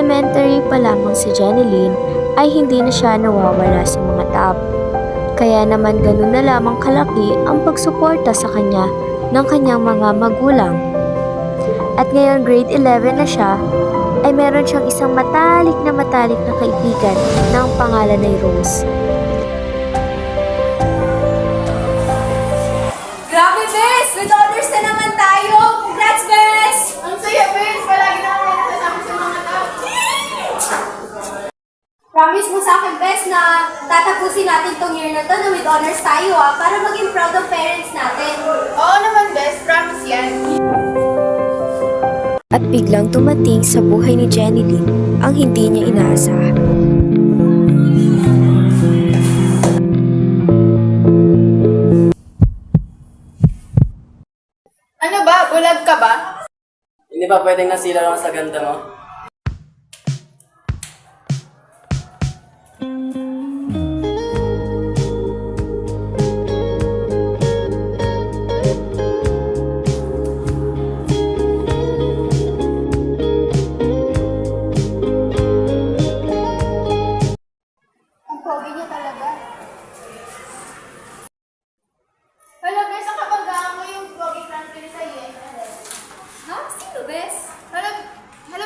elementary pa lamang si Jeneline ay hindi na siya nawawala sa mga tao. Kaya naman ganun na lamang kalaki ang pagsuporta sa kanya ng kanyang mga magulang. At ngayon grade 11 na siya, ay meron siyang isang matalik na kaibigan na ang pangalan ay Rose. Grabe, Bes! With honors na naman tayo! Congrats, Bes! Ang saya, Bes! Palagi na kami nakasama sa mga tao. Promise mo sa akin, Bes, na tatapusin natin tong year na to na with honors tayo, para maging proud of parents natin. Oo naman, Bes. Promise yan. At biglang tumating sa buhay ni Jeneline ang hindi niya inaasahan. Ano ba? Bulag ka ba? Hindi ba pwedeng nasila lang sa ganda mo? Ang pogi niya talaga. Hala, Bes, ang kabanggaan mo yung pogi Franklin sa iyo. Ha? Sino, Bes? Hala,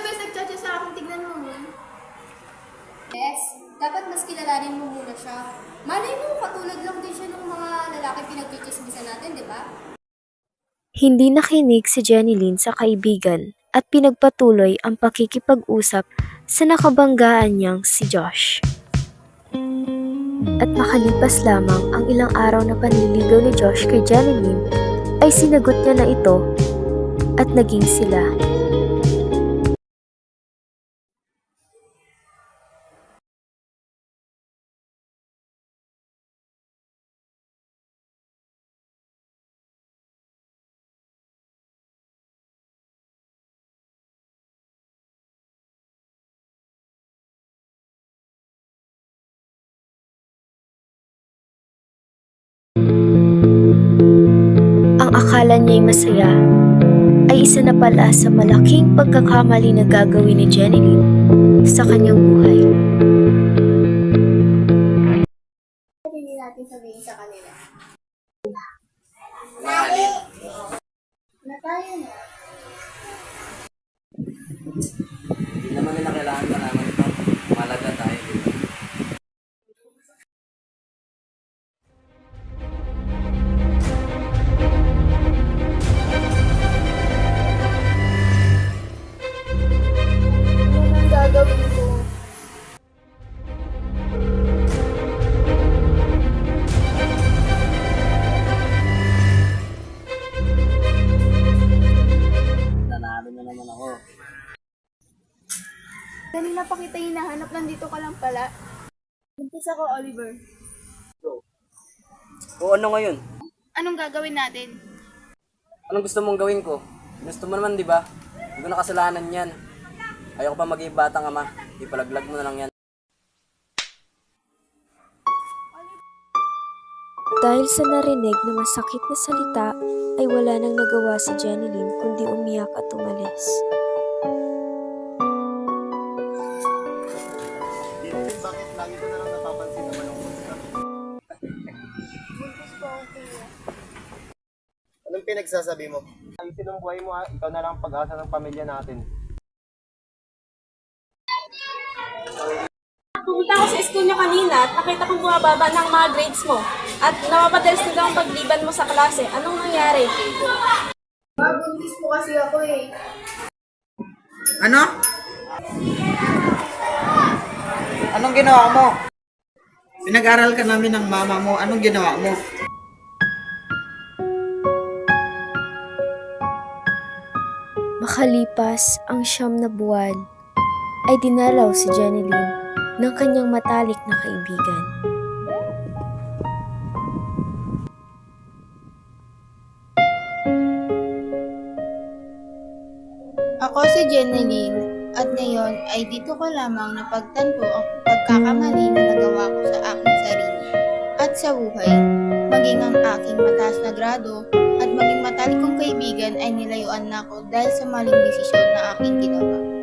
Bes, nagchatcha sa akin. Tignan mo mo. Bes, dapat mas kilalanin mo muna siya. Malay mo, katulad lang din siya ng mga lalaki pinagchichismisan natin, di ba? Hindi nakinig si Jeneline sa kaibigan at pinagpatuloy ang pakikipag-usap sa nakabanggaan niyang si Josh. At makalipas lamang ang ilang araw na panliligaw ni Josh kay Jeneline, ay sinagot niya na ito at naging sila. Ang akala niya'y masaya ay isa na pala sa malaking pagkakamali na gagawin ni Jeneline sa kanyang buhay. Hindi natin sabihin sa kanila. Na tayo na. Hindi naman nila kailangan malaman ito. Malaga tayo, di ba? Ano nang gagawin ko? Nanalo na naman ako. Kanina pa kita hinahanap, nandito ka lang pala. Buntis ako, Oliver. O ano ngayon? Anong gagawin natin? Anong gusto mong gawin ko? Gusto mo naman, di ba? Hindi ko na kasalanan yan. Ayoko pa maging batang ama. Ipalaglag mo na lang yan. Dahil sa narinig na masakit na salita, ay wala nang nagawa si Jeneline kundi umiyak at umalis. Bakit lagi ko na lang napapansin na malungkot ka? Buntis po ako, kuya. Anong pinagsasabi mo? Ayusin ang buhay mo ha. Ikaw na lang ang pag-asa ng pamilya natin. Pumunta ako sa school niyo kanina at nakita kong bumababa ng mga grades mo. At namapadalas na daw ang pagliban mo sa klase. Anong nangyari? Buntis po kasi ako eh. Ano? Anong ginawa mo? Pinag-aral ka namin ng mama mo. Anong ginawa mo? Makalipas ang 9 na buwan, ay dinalaw si Jeneline ng kanyang matalik na kaibigan. Ako si Jeneline at ngayon ay dito ko lamang napagtanto ang pagkakamali na nagawa ko sa aking sarili at sa buhay. Maging ang aking mataas na grado at maging matalik kong kaibigan ay nilayuan na ako dahil sa maling desisyon na aking ginawa.